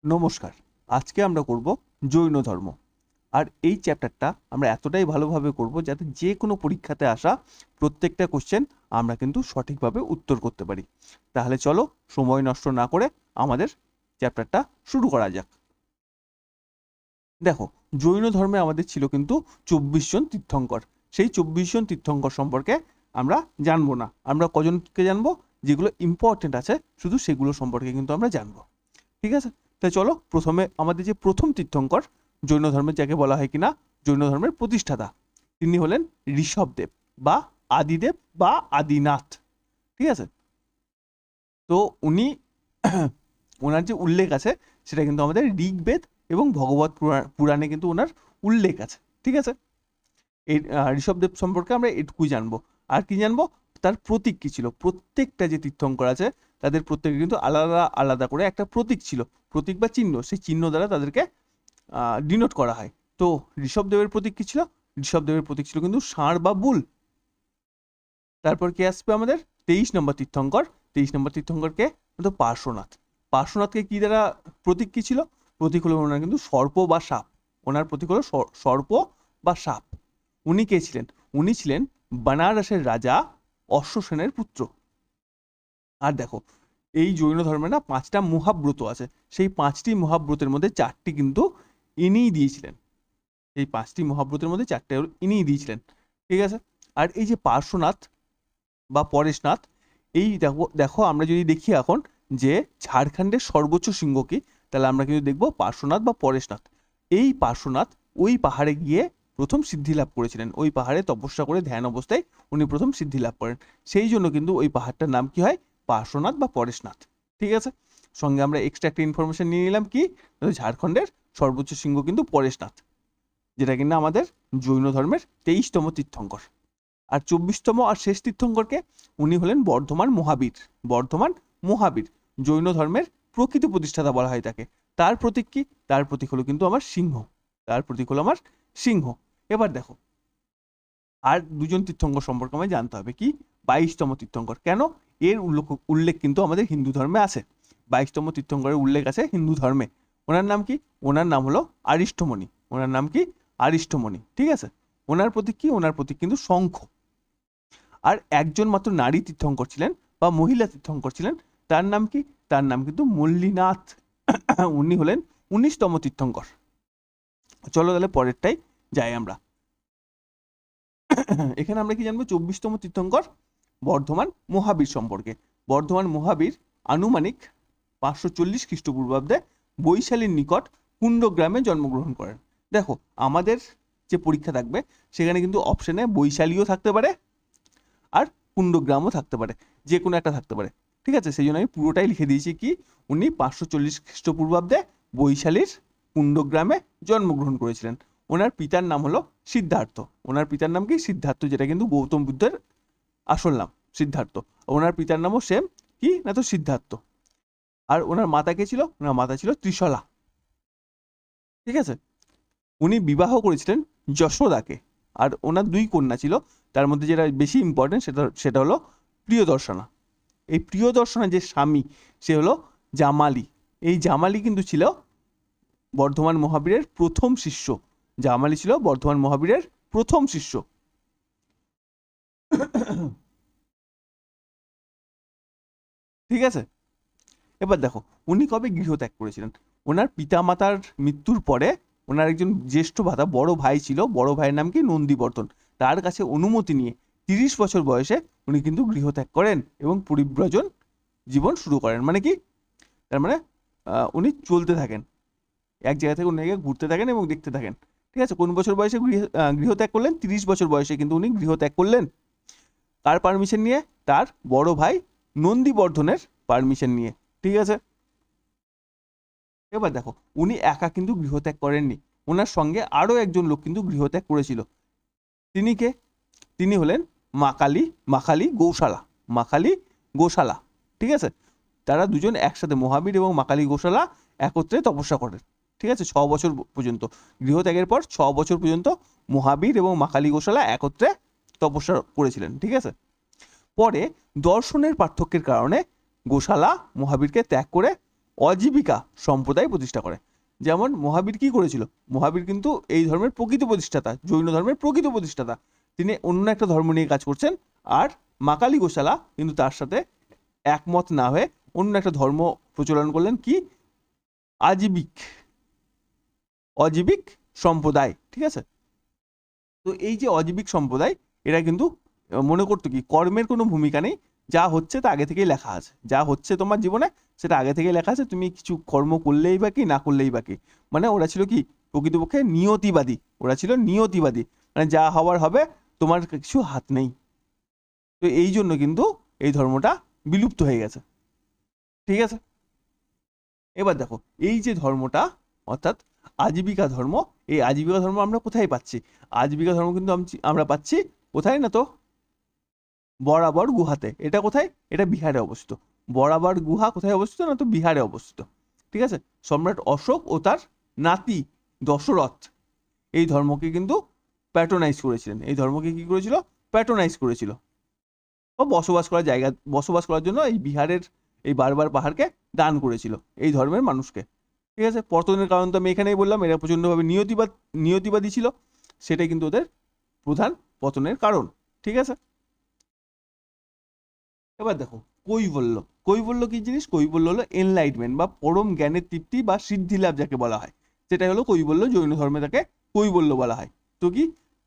নমস্কার। আজকে আমরা করব জৈন ধর্ম। আর এই চ্যাপ্টারটা আমরা এতটাই ভালোভাবে করব যাতে যে কোনো পরীক্ষাতে আসা প্রত্যেকটা কোশ্চেন আমরা কিন্তু সঠিকভাবে উত্তর করতে পারি। তাহলে চলো সময় নষ্ট না করে আমাদের চ্যাপ্টারটা শুরু করা যাক। দেখো, জৈন ধর্মে আমাদের ছিল কিন্তু 24 জন তীর্থঙ্কর। সেই 24 জন তীর্থঙ্কর সম্পর্কে আমরা জানবো না। আমরা কজনকে জানবো? যেগুলো ইম্পর্টেন্ট আছে শুধু সেগুলো সম্পর্কে কিন্তু আমরা জানবো। ঠিক আছে, তাই চলো প্রথমে আমাদের যে প্রথম তীর্থঙ্কর জৈন ধর্মের, যাকে বলা হয় কিনা জৈন ধর্মের প্রতিষ্ঠাতা, তিনি হলেন ঋষভদেব বা আদিদেব বা আদিনাথ। ঠিক আছে, তো উনি ওনার যে উল্লেখ আছে সেটা কিন্তু আমাদের ঋগ্বেদ এবং ভগবত পুরাণে কিন্তু ওনার উল্লেখ আছে। ঠিক আছে, এই ঋষভদেব সম্পর্কে আমরা এটুকুই জানবো। আর কি জানবো? তার প্রতীক কি ছিল। প্রত্যেকটা যে তীর্থঙ্কর আছে তাদের প্রত্যেকে কিন্তু আলাদা আলাদা করে একটা প্রতীক ছিল, প্রতীক বা চিহ্ন। সেই চিহ্ন দ্বারা তাদেরকে ডিনোট করা হয়। তো ঋষভদেবের প্রতীক কি ছিল? ঋষভদেবের প্রতীক ছিল কিন্তু ষাঁড় বা বুল। তারপর কে আসবে আমাদের 23 নম্বর তীর্থঙ্কর। 23 নম্বর তীর্থঙ্করকে তো পার্শ্বনাথ। পার্শ্বনাথকে কি দ্বারা প্রতীক কি ছিল? প্রতীক হলো ওনার কিন্তু সর্প বা সাপ। ওনার প্রতীক হলো সর্প বা সাপ। উনি কে ছিলেন? উনি ছিলেন বানারসের রাজা অশ্বসেনের পুত্র। আর দেখো, এই জৈন ধর্মে না 5টা মহাব্রত আছে। সেই 5টি মহাব্রতের মধ্যে 4টি কিন্তু ইনিই দিয়েছিলেন। এই 5টি মহাব্রতের মধ্যে 4টে ইনিই দিয়েছিলেন। ঠিক আছে, আর এই যে পার্শ্বনাথ বা পরেশনাথ, এই দেখো দেখো আমরা যদি দেখি এখন যে ঝাড়খণ্ডের সর্বোচ্চ শৃঙ্গ কি, তাহলে আমরা কিন্তু দেখবো পার্শ্বনাথ বা পরেশনাথ। এই পার্শ্বনাথ ওই পাহাড়ে গিয়ে প্রথম সিদ্ধি লাভ করেছিলেন। ওই পাহাড়ে তপস্যা করে ধ্যান অবস্থায় উনি প্রথম সিদ্ধি লাভ করেন। সেই জন্য কিন্তু ওই পাহাড়টার নাম কি হয়? পার্শ্বনাথ বা পরেশনাথ। ঠিক আছে, সঙ্গে আমরা এক্সট্রা একটা ইনফরমেশন নিয়ে নিলাম কি, ঝাড়খণ্ডের সর্বোচ্চ শৃঙ্গ কিন্তু পরেশনাথ, যেটা কিনা আমাদের জৈন ধর্মের 23তম তীর্থঙ্কর। আর 24তম আর শেষ তীর্থঙ্করকে, উনি হলেন বর্ধমান মহাবীর। বর্ধমান মহাবীর জৈন ধর্মের প্রকৃত প্রতিষ্ঠাতা বলা হয় তাকে। তার প্রতীক কি? তার প্রতীক হলো কিন্তু আমার সিংহ। তার প্রতীক হলো আমার সিংহ। এবার দেখো, আর দুজন তীর্থঙ্কর সম্পর্কে আমায় জানতে হবে কি, 22তম তীর্থঙ্কর। কেন? এর উল্লেখ কিন্তু আমাদের হিন্দু ধর্মে আছে। 22তম তীর্থঙ্করের উল্লেখ আছে হিন্দু ধর্মে। ওনার নাম কি? ওনার নাম হলো আরিষ্টমণি। ওনার নাম কি? আরিষ্টমণি। ঠিক আছে, ওনার প্রতীক কি? ওনার প্রতীক কিন্তু শঙ্খ। আর একজন মাত্র নারী তীর্থঙ্কর ছিলেন বা মহিলা তীর্থঙ্কর ছিলেন। তার নাম কি? তার নাম কিন্তু মল্লিনাথ। উনি হলেন 19তম তীর্থঙ্কর। চলো তাহলে পরেরটাই যাই আমরা। এখানে আমরা কি জানবো? 24তম তীর্থঙ্কর বর্ধমান মহাবীর সম্পর্কে। বর্ধমান মহাবীর আনুমানিক 540 খ্রিস্টপূর্বাব্দে বৈশালীর নিকট কুণ্ডগ্রামে জন্মগ্রহণ করেন। দেখো, আমাদের যে পরীক্ষা থাকবে সেখানে কিন্তু অপশনে বৈশালীও থাকতে পারে আর কুণ্ডগ্রামও থাকতে পারে, যে কোনো একটা থাকতে পারে। ঠিক আছে, সেই জন্য আমি পুরোটাই লিখে দিয়েছি কি উনি 540 খ্রিস্টপূর্বাব্দে বৈশালীর কুণ্ডগ্রামে জন্মগ্রহণ করেছিলেন। ওনার পিতার নাম হলো সিদ্ধার্থ। ওনার পিতার নাম কি? সিদ্ধার্থ, যেটা কিন্তু গৌতম বুদ্ধের আসল নাম সিদ্ধার্থ। ওনার পিতার নামও সেম, কি না তো সিদ্ধার্থ। আর ওনার মাতা কে ছিল? ওনার মাতা ছিল ত্রিশলা। ঠিক আছে, উনি বিবাহ করেছিলেন যশোদাকে। আর ওনার 2 কন্যা ছিল, তার মধ্যে যেটা বেশি ইম্পর্টেন্ট সেটা হলো প্রিয়দর্শনা। এই প্রিয়দর্শনা যে স্বামী, সে হলো জামালি। এই জামালি কিন্তু ছিল বর্ধমান মহাবীরের প্রথম শিষ্য। জামালি ছিল বর্ধমান মহাবীরের প্রথম শিষ্য। ঠিক আছে, এবার দেখো উনি কবে গৃহত্যাগ করেছিলেন। ওনার পিতামাতার মৃত্যুর পরে ওনার একজন জ্যেষ্ঠ ভাতা বড় ভাই ছিল, বড় ভাইয়ের নাম কি? নন্দীবর্ধন। তার কাছে অনুমতি নিয়ে 30 বছর বয়সে উনি কিন্তু গৃহত্যাগ করেন এবং পরিব্রজন জীবন শুরু করেন। মানে কি? তার মানে উনি চলতে থাকেন, এক জায়গা থেকে অন্য জায়গায় ঘুরতে থাকেন এবং দেখতে থাকেন। ঠিক আছে, কোন বছর বয়সে গৃহত্যাগ করলেন? 30 বছর বয়সে কিন্তু উনি গৃহত্যাগ করলেন। কার পারমিশন নিয়ে? তার বড় ভাই নন্দীবর্ধনের পারমিশন নিয়ে। ঠিক আছে, এবার দেখো উনি একা কিন্তু গৃহত্যাগ করেননি, ওনার সঙ্গে আরো একজন লোক কিন্তু গৃহত্যাগ করেছিল। তিনি কে? তিনি হলেন মাখালি গোশালা। মাখালি গোশালা। ঠিক আছে, তারা দুজন একসাথে, মহাবীর এবং মাখালি গোশালা একত্রে তপস্যা করেন। ঠিক আছে, 6 বছর পর্যন্ত। গৃহত্যাগের পর 6 বছর পর্যন্ত মহাবীর এবং মাখালি গোশালা একত্রে তপস্যা করেছিলেন। ঠিক আছে, পরে দর্শনের পার্থক্যের কারণে গোশালা মহাবীরকে ত্যাগ করে অজীবিকা সম্প্রদায় প্রতিষ্ঠা করে। যেমন মহাবীর কি করেছিল, মহাবীর কিন্তু এই ধর্মের প্রকৃত প্রতিষ্ঠাতা, জৈন ধর্মের প্রকৃত প্রতিষ্ঠাতা। তিনি অন্য একটা ধর্ম নিয়ে কাজ করছেন, আর মাকালি গোশালা কিন্তু তার সাথে একমত না হয়ে অন্য একটা ধর্ম প্রচলন করলেন, কি অজীবিক সম্প্রদায়। ঠিক আছে, তো এই যে অজীবিক সম্প্রদায়, এরা কিন্তু মনে করতো কি কর্মের কোনো ভূমিকা নেই, যা হচ্ছে তা আগে থেকেই লেখা আছে, যা হচ্ছে তোমার জীবনে সেটা আগে থেকেই লেখা আছে, তুমি কিছু কর্ম করলেই বা কি না করলেই বা কি। মানে ওরা ছিল কি প্রকৃতপক্ষে নিয়তিবাদী, ওরা ছিল নিয়তিবাদী, মানে যা হওয়ার হবে, তোমার কিছু হাত নেই। তো এই জন্য কিন্তু এই ধর্মটা বিলুপ্ত হয়ে গেছে। ঠিক আছে, এবার দেখো এই যে ধর্মটা অর্থাৎ আজীবিকা ধর্ম, এই আজীবিকা ধর্ম আমরা কোথায় পাচ্ছি? আজীবিকা ধর্ম কিন্তু আমরা পাচ্ছি কোথায় না তো বরাবর গুহাতে। এটা কোথায়? এটা বিহারে অবস্থিত। বরাবর গুহা কোথায় অবস্থিত না তো বিহারে অবস্থিত। ঠিক আছে, সম্রাট অশোক ও তার নাতি দশরথ এই ধর্মকে কিন্তু প্যাট্রোনাইজ করেছিলেন, এই ধর্মকে কি করেছিল? প্যাট্রোনাইজ করেছিল, ও বসবাস করার জন্য এই বিহারের এই বারবার পাহাড়কে দান করেছিল এই ধর্মের মানুষকে। ঠিক আছে, পতনের কারণ তো আমি এখানেই বললাম, এরা প্রচণ্ডভাবে নিয়তিবাদী ছিল, সেটাই কিন্তু ওদের প্রধান পতনের কারণ। ঠিক আছে, এবার দেখো কৈবল্য কি জিনিস? কৈবল্য হলো এনলাইটমেন্ট বা পরম জ্ঞানের তৃপ্তি বা সিদ্ধি লাভ যাকে বলা হয়, সেটাই হলো কৈবল্য। জৈন ধর্মে তাকে কৈবল্য বলা হয়। তো কি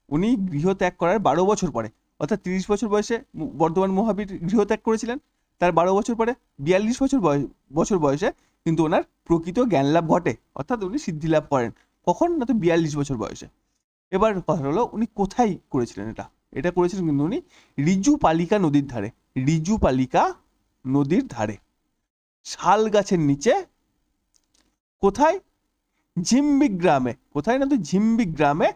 উনি গৃহ ত্যাগ করার 12 বছর পরে, অর্থাৎ 30 বছর বয়সে বর্ধমান মহাবীর গৃহ ত্যাগ করেছিলেন, তার 12 বছর পরে 42 বছর বয়সে কিন্তু ওনার প্রকৃত জ্ঞান লাভ ঘটে, অর্থাৎ উনি সিদ্ধি লাভ করেন। কখন না তো 42 বছর বয়সে। এবার কথা হলো উনি কোথায় করেছিলেন এটা করেছিলেন কিন্তু উনি ঋজুপালিকা নদীর ধারে শাল গাছের নিচে। কোথায়? ঝিম্বিক গ্রামে। কোথায় না তো ঝিম্বিক গ্রামে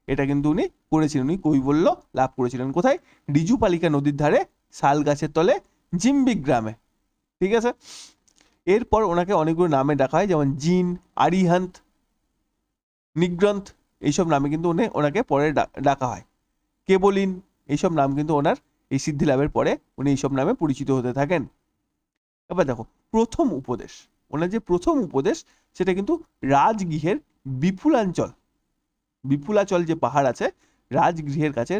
এটা কিন্তু উনি করেছিলেন, উনি কৈবল্য লাভ করেছিলেন। কোথায়? ঋজুপালিকা নদীর ধারে শাল গাছের তলে ঝিম্বিক গ্রামে। ঠিক আছে, এরপর ওনাকে অনেকগুলো নামে ডাকা হয়, যেমন জিন, আরিহান্ত, নিগ্রন্থ, এইসব নামে কিন্তু ওনাকে পরে ডাকা হয়। কেবলিন, এইসব নাম কিন্তু ওনার এই সিদ্ধি লাভের পরে উনি এইসব নামে পরিচিত হতে থাকেন। এবার দেখো প্রথম উপদেশ, ওনার যে প্রথম উপদেশ সেটা কিন্তু রাজগৃহের বিপুলাচল যে পাহাড় আছে রাজগৃহের কাছে,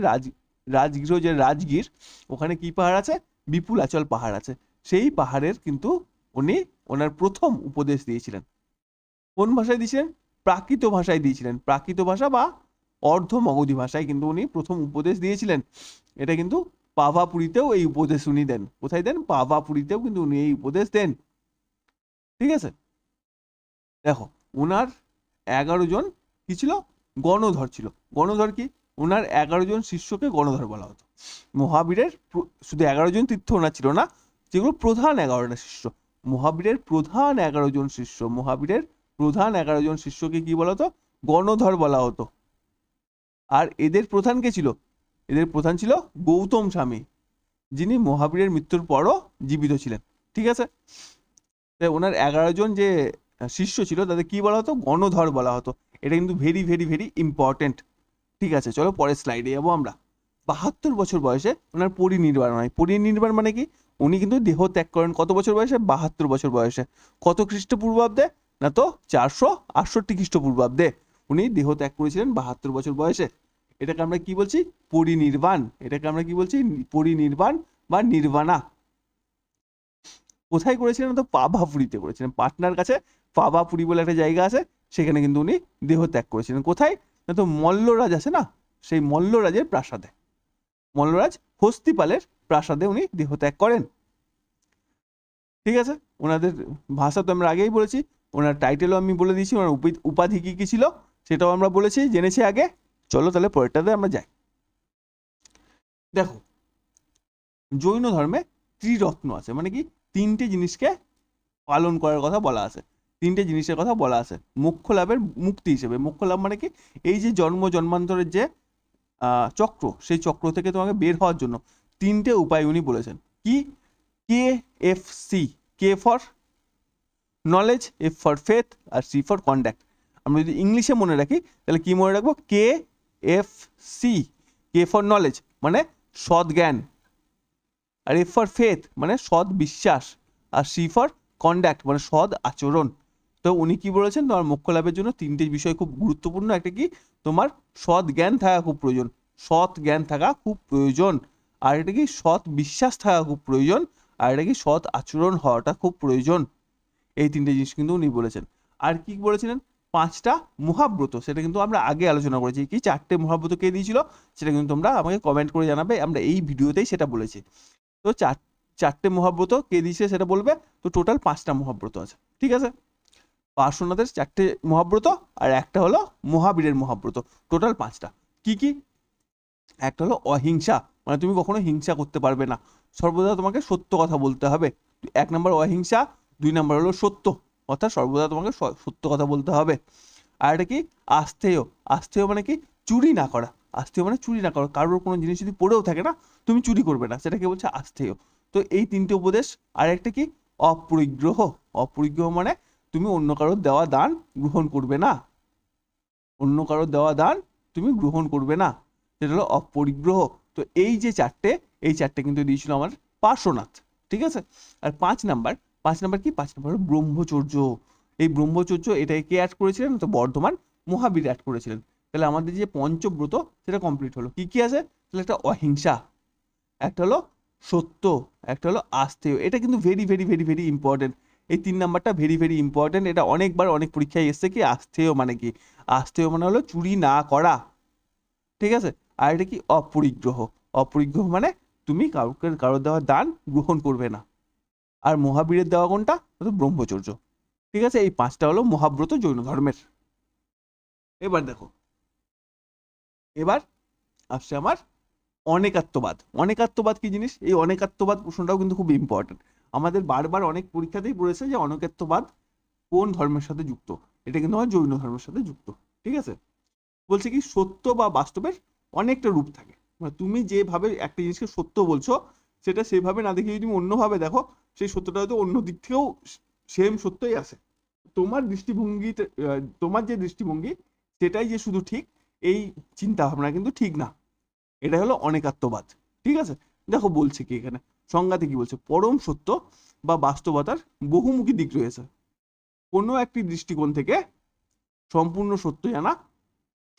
রাজগৃহ যে রাজগীর, ওখানে কি পাহাড় আছে? বিপুলাচল পাহাড় আছে। সেই পাহাড়ের কিন্তু উনি ওনার প্রথম উপদেশ দিয়েছিলেন। কোন ভাষায় দিয়েছিলেন? প্রাকৃত ভাষায় দিয়েছিলেন। প্রাকৃত ভাষা বা অর্ধ মগধী ভাষায় কিন্তু উনি প্রথম উপদেশ দিয়েছিলেন। এটা কিন্তু পাভাপুরীতেও এই উপদেশ উনি দেন। কোথায় দেন? পাভাপুরীতেও কিন্তু উনি এই উপদেশ দেন। ঠিক আছে, দেখো ওনার 11 জন কি ছিল? গণধর ছিল। গণধর কি? ওনার 11 জন শিষ্যকে গণধর বলা হতো। মহাবীরের শুধু 11 জন তীর্থ ওনার ছিল না, যেগুলো প্রধান 11টা শিষ্য, মহাবীরের প্রধান 11 জন শিষ্যকে কি বলা হতো? গণধর বলা হতো। আর এদের প্রধান কে ছিল? এদের প্রধান ছিল গৌতম স্বামী, যিনি মহাবীরের মৃত্যুর পরও জীবিত ছিলেন। ঠিক আছে, ওনার 11 জন যে শিষ্য ছিল তাদের কি বলা হতো? গণধর বলা হতো। এটা কিন্তু ভেরি ভেরি ভেরি ইম্পর্টেন্ট। ঠিক আছে, চলো পরের স্লাইডে যাবো আমরা। 72 বছর বয়সে ওনার পরিনির্বাণ হয়। পরিনির্বাণ মানে কি? উনি কিন্তু দেহ ত্যাগ করেন কত বছর বয়সে? 72 বছর বয়সে। কত খ্রিস্টপূর্বাব্দে? না তো 468 খ্রিস্টপূর্বাব্দে উনি দেহ ত্যাগ করেছিলেন 72 বছর বয়সে। এটাকে আমরা কি বলছি? পরিনির্বাণ। এটাকে আমরা কি বলছি? পরিনির্বাণ বা নির্বাণা। কোথায় করেছিলেন? তো পাভাপুরীতে করেছিলেন। পাটনার কাছে পাভাপুরী বলে একটা জায়গা আছে, সেখানে কিন্তু উনি দেহ ত্যাগ করেছিলেন। কোথায় না তো মল্লরাজ আছে না, সেই মল্লরাজের প্রাসাদে, মল্লরাজ হস্তিপালের প্রাসাদে উনি দেহ ত্যাগ করেন। ঠিক আছে, ওনাদের ভাষা তো আমরা আগেই বলেছি, ওনার টাইটেলও আমি বলে দিয়েছি, ওনার উপাধি কি কি ছিল সেটাও আমরা বলেছি, জেনেছি আগে। চলো তাহলে পরেরটাতে আমরা যাই। দেখো জৈন ধর্মে ত্রিরত্ন আছে, মানে কি? 3টে জিনিসকে পালন করার কথা বলা আছে, 3টে জিনিসের কথা বলা আছে মোক্ষ লাভের মুক্তি হিসেবে। মোক্ষ লাভ মানে কি? এই যে জন্মান্তরের যে চক্র, সেই চক্র থেকে তোমাকে বের হওয়ার জন্য 3টে উপায় উনি বলেছেন। কি? KFC, K for knowledge, F for faith, আর C ফর কন্ডাক্ট। আমরা যদি ইংলিশে মনে রাখি তাহলে কি মনে রাখবো? KFC, K ফর নলেজ মানে সৎ জ্ঞান, আর F ফর ফেথ মানে সৎ বিশ্বাস, আর C ফর কন্ডাক্ট মানে সৎ আচরণ। তো উনি কি বলেছেন, তোমার মোক্ষ লাভের জন্য তিনটে বিষয় খুব গুরুত্বপূর্ণ। একটা কি, তোমার সৎ জ্ঞান থাকা খুব প্রয়োজন, সৎ জ্ঞান থাকা খুব প্রয়োজন। আর এটা কি, সৎ বিশ্বাস থাকা খুব প্রয়োজন। আর এটা কি, সৎ আচরণ হওয়াটা খুব প্রয়োজন। এই তিনটে জিনিস কিন্তু উনি বলেছেন। আর কি বলেছিলেন, 5টা মহাব্রত, সেটা কিন্তু আমরা আগে আলোচনা করেছি। কি 4টে মহাব্রত কে দিয়েছিল সেটা কিন্তু তোমরা আমাকে কমেন্ট করে জানাবে, আমরা এই ভিডিওতেই সেটা বলেছি। তো 4টে মহাব্রত কে দিয়েছে সেটা বলবে। তো টোটাল 5টা মহাব্রত আছে, ঠিক আছে। পার্শ্বনাথের 4টে মহাব্রত আর একটা হলো মহাবীরের মহাব্রত, টোটাল 5টা। কি কি, একটা হলো অহিংসা, মানে তুমি কখনো হিংসা করতে পারবে না, সর্বদা তোমাকে সত্য কথা বলতে হবে। 1 নম্বর অহিংসা, 2 নম্বর হলো সত্য, অর্থাৎ সর্বদা তোমাকে সত্য কথা বলতে হবে। আর এটা কি, আস্থেয়, আস্থেয় মানে কি, চুরি না করা। আস্থেয় মানে চুরি না করা, কারোর কোনো জিনিস যদি পড়েও থাকে না, তুমি চুরি করবে না, সেটাকে বলছে আস্থেয়। তো এই 3টে উপদেশ। আর একটা কি, অপরিগ্রহ। অপরিগ্রহ মানে তুমি অন্য কারোর দেওয়া দান গ্রহণ করবে না, অন্য কারোর দেওয়া দান তুমি গ্রহণ করবে না, সেটা হলো অপরিগ্রহ। তো এই যে 4টে কিন্তু দিয়েছিল আমার পার্শ্বনাথ, ঠিক আছে। আর 5 নাম্বার কি, 5 নাম্বার হলো ব্রহ্মচর্য। এই ব্রহ্মচর্য এটাকে কে অ্যাড করেছিলেন, তো বর্ধমান মহাবীর অ্যাড করেছিলেন। তাহলে আমাদের যে পঞ্চব্রত সেটা কমপ্লিট হলো। কি কি আছে, তাহলে একটা অহিংসা, একটা হলো সত্য, একটা হলো আস্থেয়। এটা কিন্তু very very very very important. এই 3 নাম্বারটা ভেরি ভেরি ইম্পর্টেন্ট। এটা অনেকবার অনেক পরীক্ষায় এসছে। কি আস্থেয় মানে কি, আস্থেয় মানে হলো চুরি না করা, ঠিক আছে। আর এটা কি, অপরিগ্রহ। অপরিগ্রহ মানে তুমি কারোর দেওয়া দান গ্রহণ করবে না। আর মহাবীরের দেওয়া কোনটা, ব্রহ্মচর্য, ঠিক আছে। এই 5টা হলো মহাব্রত জৈন ধর্মের। এবার দেখো, এবার আসছে আমার অনেকাত্মবাদ। অনেকাত্মবাদ কি জিনিস, এই অনেকাত্মবাদ প্রশ্নটাও কিন্তু খুব ইম্পর্টেন্ট। আমাদের বারবার অনেক পরীক্ষাতেই পড়েছে যে অনেকাত্মবাদ কোন ধর্মের সাথে যুক্ত। এটা কিন্তু আমার জৈন ধর্মের সাথে যুক্ত, ঠিক আছে। বলছে কি, সত্য বা বাস্তবের অনেকটা রূপ থাকে, মানে তুমি যেভাবে একটা জিনিসকে সত্য বলছো, সেটা সেভাবে না দেখে যদি তুমি অন্যভাবে দেখো, সেই সত্যটা হয়তো অন্য দিক থেকেও সেম সত্যই আছে। তোমার দৃষ্টিভঙ্গিতে, তোমার যে দৃষ্টিভঙ্গি সেটাই যে শুধু ঠিক, এই চিন্তা ভাবনা কিন্তু ঠিক না। এটা হলো অনেকাত্মবাদ, ঠিক আছে। দেখো বলছে কি এখানে সংজ্ঞাতে কি বলছে, পরম সত্য বা বাস্তবতার বহুমুখী দিক রয়েছে, কোনো একটি দৃষ্টিকোণ থেকে সম্পূর্ণ সত্য জানা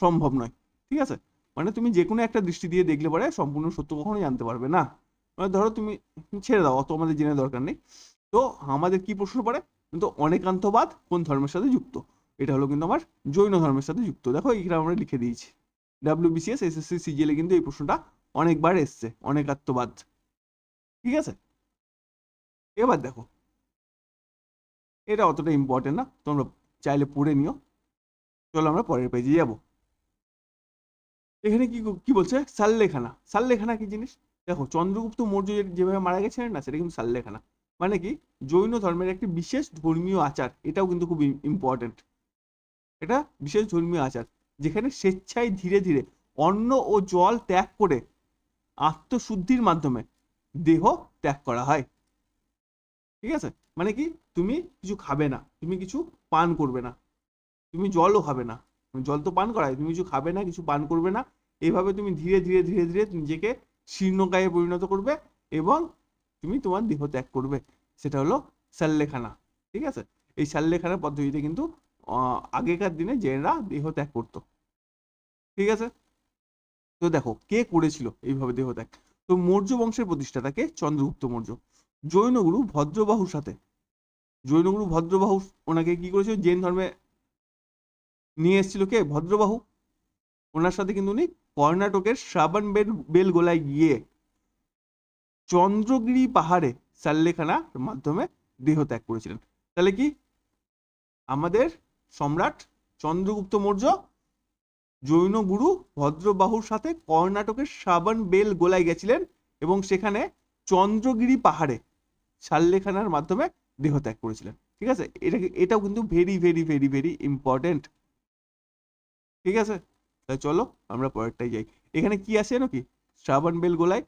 সম্ভব নয়, ঠিক আছে। মানে তুমি যে কোনো একটা দৃষ্টি দিয়ে দেখলে পরে সম্পূর্ণ সত্য কখনো জানতে পারবে না। মানে ধরো তুমি ছেড়ে দাও, অত আমাদের জেনে দরকার নেই। তো আমাদের কি প্রশ্ন পড়ে, কিন্তু অনেকান্তবাদ কোন ধর্মের সাথে যুক্ত, এটা হলো কিন্তু আমার জৈন ধর্মের সাথে যুক্ত। দেখো এখানে আমরা লিখে দিয়েছি, WBCS SSC CGL এ কিন্তু এই প্রশ্নটা অনেকবার এসছে, অনেকাত্মবাদ, ঠিক আছে। এবার দেখো, এটা অতটা ইম্পর্টেন্ট না, তোমরা চাইলে পড়ে নিও। চলো আমরা পরের পেজে যাবো। এখানে কি কি বলছে, সাল্লেখানা। সাল্লেখানা কি জিনিস, দেখো চন্দ্রগুপ্ত মৌর্য যেভাবে মারা গেছিলেন না, সেটা কিন্তু সাল্লেখানা মানে কি, জৈন ধর্মের একটি বিশেষ ধর্মীয় আচার। এটাও কিন্তু খুব ইম্পর্টেন্ট। এটা বিশেষ ধর্মীয় আচার যেখানে স্বেচ্ছায় ধীরে ধীরে অন্ন ও জল ত্যাগ করে আত্মশুদ্ধির মাধ্যমে দেহ ত্যাগ করা হয়, ঠিক আছে। মানে কি, তুমি কিছু খাবে না, তুমি কিছু পান করবে না, তুমি জলও খাবে না, জল তো পান করায়, তুমি কিছু খাবে না, কিছু পান করবে না। এইভাবে তুমি ধীরে ধীরে ধীরে ধীরে নিজেকে শীর্ণকায়ে পরিণত করবে এবং তুমি তোমার দেহ ত্যাগ করবে, সেটা হলো সাল্লেখানা, ঠিক আছে। এই সাল্লেখানা পদ্ধতিতে কিন্তু আগেকার দিনে জেনেরা দেহ ত্যাগ করতো, ঠিক আছে। তো দেখো কে করেছিল এইভাবে দেহ ত্যাগ, তো মৌর্য বংশের প্রতিষ্ঠাতাকে চন্দ্রগুপ্ত মৌর্য। জৈনগুরু ভদ্রবাহুর সাথে, জৈনগুরু ভদ্রবাহু ওনাকে কি করেছিল, জৈন ধর্মে নিয়ে এসেছিল কে, ভদ্রবাহু। ওনার সাথে কিন্তু উনি কর্ণাটকের শ্রাবণ বেলগোলায় গিয়ে চন্দ্রগিরি পাহাড়ে সাল্লেখানার মাধ্যমে দেহ ত্যাগ করেছিলেন। তাহলে কি, আমাদের সম্রাট চন্দ্রগুপ্ত মৌর্য জৈন গুরু ভদ্রবাহুর সাথে কর্ণাটকের শ্রাবণ বেলগোলায় গেছিলেন এবং সেখানে চন্দ্রগিরি পাহাড়ে সাল্লেখানার মাধ্যমে দেহ ত্যাগ করেছিলেন, ঠিক আছে। এটাও কিন্তু very very very very important, ঠিক আছে। তাই চলো আমরা পরেরটাই যাই। এখানে কি আছে নাকি, শ্রাবণ বেলগোলায়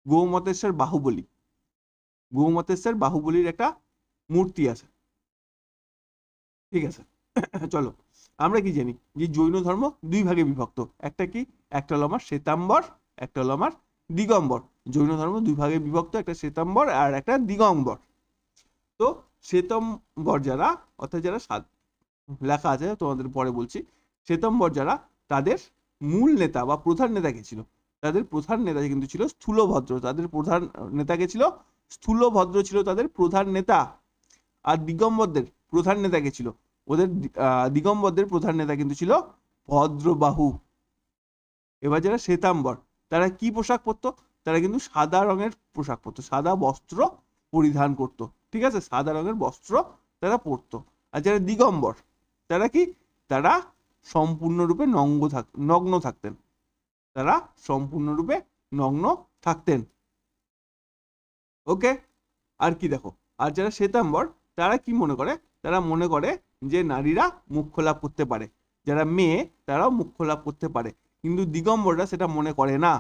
গৌমতেশ্বর বাহুবলী, গৌমতেশ্বর বাহুবলীর একটা মূর্তি আছে, ঠিক আছে। চলো আমরা কি জানি যে জৈন ধর্ম 2 ভাগে বিভক্ত, একটা কি, একটা হলো আমার শ্বেতাম্বর, একটা হলো আমার দিগম্বর। জৈন ধর্ম 2 ভাগে বিভক্ত, একটা শ্বেতাম্বর আর একটা দিগম্বর। তো তো শ্বেতম্বর যারা, অর্থাৎ যারা লেখা আছে তোমাদের পরে বলছি, শ্বেতম্বর যারা, তাদের মূল নেতা বা প্রধান নেতা কে ছিল? তাদের প্রধান নেতা কিন্তু ছিল স্থূলভদ্র। তাদের প্রধান নেতা কে ছিল? স্থূলভদ্র ছিল তাদের প্রধান নেতা। আর দিগম্বরদের প্রধান নেতা কে ছিল? ওদের দিগম্বরদের প্রধান নেতা কিন্তু ছিল ভদ্রবাহু। এবার যারা শ্বেতাম্বর, তারা কি পোশাক পরতো? তারা কিন্তু সাদা রঙের পোশাক পরতো, সাদা বস্ত্র পরিধান করতো। ঠিক আছে, সাদা রঙের বস্ত্র তারা পরতো। আর যারা দিগম্বর, তারা কি? তারা সম্পূর্ণরূপে নগ্ন থাকতেন। তারা সম্পূর্ণরূপে নগ্ন থাকতেন। ওকে, আর কি দেখো, আর যারা শ্বেতাম্বর, তারা কি মনে করে? তারা মনে করে যে নারীরা মুখ্য লাভ করতে পারে, যারা মেয়ে তারাও মুখ্য লাভ করতে পারে, কিন্তু দিগম্বররা সেটা মনে করে না।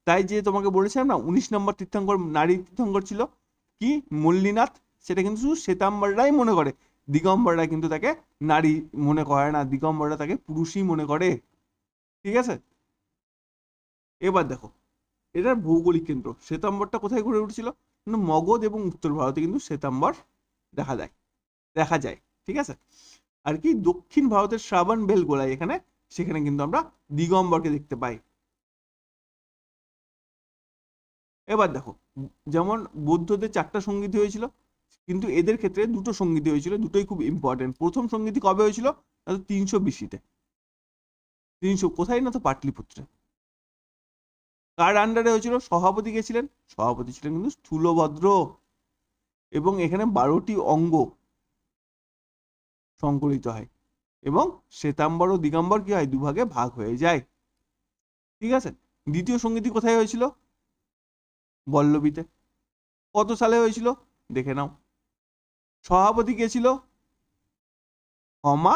তাই যে তোমাকে বলেছিলাম না 19 নম্বর তীর্থঙ্কর নারী তীর্থঙ্কর ছিল কি? মল্লিনাথ। সেটা কিন্তু শুধু শ্বেতাম্বররাই মনে করে, দিগম্বররা কিন্তু তাকে নারী মনে করে না, দিগম্বররা তাকে পুরুষই মনে করে। ঠিক আছে, এবার দেখো এটার ভৌগোলিক কেন্দ্র শ্বেতাম্বরটা কোথায় গড়ে উঠেছিল? মগধ এবং উত্তর ভারতে কিন্তু শ্বেতাম্বর দেখা যায়। ঠিক আছে, আর কি দক্ষিণ ভারতের শ্রাবণ বেলগোলায় এখানে, সেখানে কিন্তু আমরা দিগম্বরকে দেখতে পাই। এবার দেখো, যেমন বৌদ্ধদের 4টা সঙ্গীতি হয়েছিল, কিন্তু এদের ক্ষেত্রে 2টো সঙ্গীতি হয়েছিল, দুটোই খুব ইম্পর্টেন্ট। প্রথম সঙ্গীতি কবে হয়েছিল? না তো 320-তে। 300 কোথায়? না তো পাটলিপুত্রে। কার আন্ডারে হয়েছিল? সভাপতি কে ছিলেন? সভাপতি ছিলেন কিন্তু স্থূলভদ্র। এবং এখানে 12টি অঙ্গ সংকলিত হয়, এবং শ্বেতাম্বর ও দিগম্বর কি হয়? দুভাগে ভাগ হয়ে যায়। ঠিক আছে, দ্বিতীয় সঙ্গীতি কোথায় হয়েছিল? বল্লবীতে। কত সালে হয়েছিল? দেখে নাও। সভাপতি কে ছিল? ক্ষমা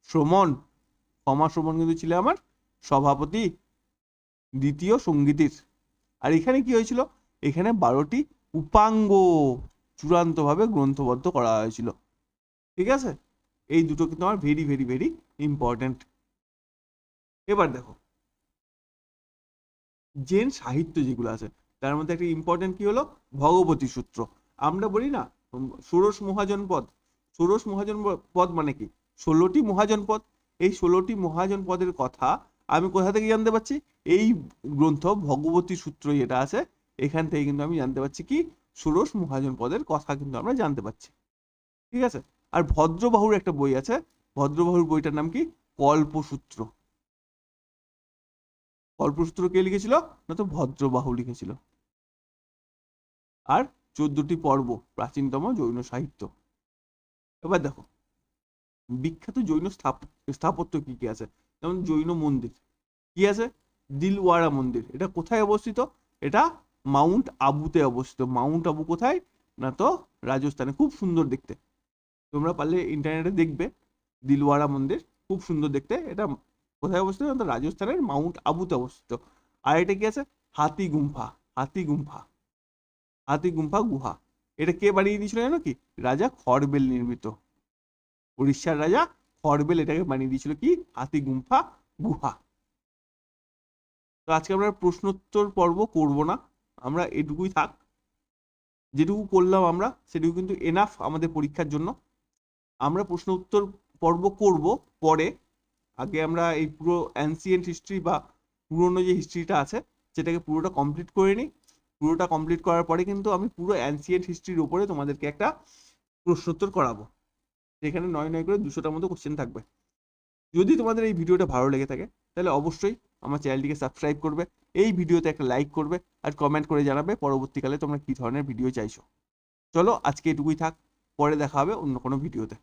শ্রমণ। ক্ষমা শ্রমণ কিন্তু ছিল আমার সভাপতি দ্বিতীয় সঙ্গীতির। আর এখানে কি হয়েছিল? এখানে 12টি উপাঙ্গ চূড়ান্তভাবে গ্রন্থবদ্ধ করা হয়েছিল। ঠিক আছে, এই দুটো কিন্তু আমার ভেরি ভেরি ভেরি ইম্পর্টেন্ট। এবার দেখো, জেন সাহিত্য যেগুলো আছে তার মধ্যে একটা ইম্পর্টেন্ট কি হলো? ভগবতী সূত্র। আমরা বলি না ষোড়শ মহাজন পদ। ষোড়শ মহাজন পদ মানে কি? 16টি মহাজন পদ। এই 16টি মহাজন পদের কথা আমি কোথা থেকে জানতে পারছি? এই গ্রন্থ ভগবতী সূত্র যেটা আছে, এখান থেকে কিন্তু আমি জানতে পারছি কি? ষোড়শ মহাজন পদের কথা কিন্তু আমরা জানতে পারছি। ঠিক আছে, আর ভদ্রবাহুর একটা বই আছে, ভদ্রবাহুর বইটার নাম কি? কল্পসূত্র। কল্পসূত্র কে লিখেছিল? না তো ভদ্রবাহু লিখেছিল। আর 14টি পর্ব, প্রাচীনতম জৈন সাহিত্য। এবার দেখো, বিখ্যাত জৈন স্থাপত্য কি কি আছে? যেমন জৈন মন্দির কি আছে? দিলওয়ারা মন্দির। এটা কোথায় অবস্থিত? এটা মাউন্ট আবুতে অবস্থিত। মাউন্ট আবু কোথায়? না তো রাজস্থানে। খুব সুন্দর দেখতে, তোমরা পারলে ইন্টারনেটে দেখবে। দিলওয়ারা মন্দির খুব সুন্দর দেখতে। এটা কোথায় অবস্থিত? না তো রাজস্থানের মাউন্ট আবুতে অবস্থিত। আর এটা কি আছে? হাতি গুম্ফা। হাতি গুম্ফা, হাতি গুম্ফা গুহা। এটা কে বানিয়ে দিয়েছিল জানো কি? রাজা খরবেল নির্মিত। উড়িষ্যার রাজা খরবেল এটাকে বানিয়ে দিয়েছিল কি? হাতি গুম্ফা গুহা। তো আজকে আমরা প্রশ্নোত্তর পর্ব করব না, আমরা এটুকুই থাক। যেটুকু করলাম আমরা সেটুকু কিন্তু এনাফ আমাদের পরীক্ষার জন্য। আমরা প্রশ্ন উত্তর পর্ব করব পরে। আগে আমরা এই পুরো অ্যানসিয়েন্ট হিস্ট্রি বা পুরনো যে হিস্ট্রিটা আছে সেটাকে পুরোটা কমপ্লিট করে নিই। পুরোটা কমপ্লিট করার পরে কিন্তু আমি পুরো অ্যানসিয়েন্ট হিস্ট্রির উপরে তোমাদেরকে একটা প্রশ্নোত্তর করাবো, যেখানে 9 করে 200টার মতো কোশ্চেন থাকবে। যদি তোমাদের এই ভিডিওটা ভালো লেগে থাকে তাহলে অবশ্যই আমার চ্যানেলটিকে সাবস্ক্রাইব করবে, এই ভিডিওতে একটা লাইক করবে, আর কমেন্ট করে জানাবে পরবর্তীকালে তোমরা কি ধরনের ভিডিও চাইছো। চলো আজকে এটুকুই থাক, পরে দেখা হবে অন্য কোনো ভিডিওতে।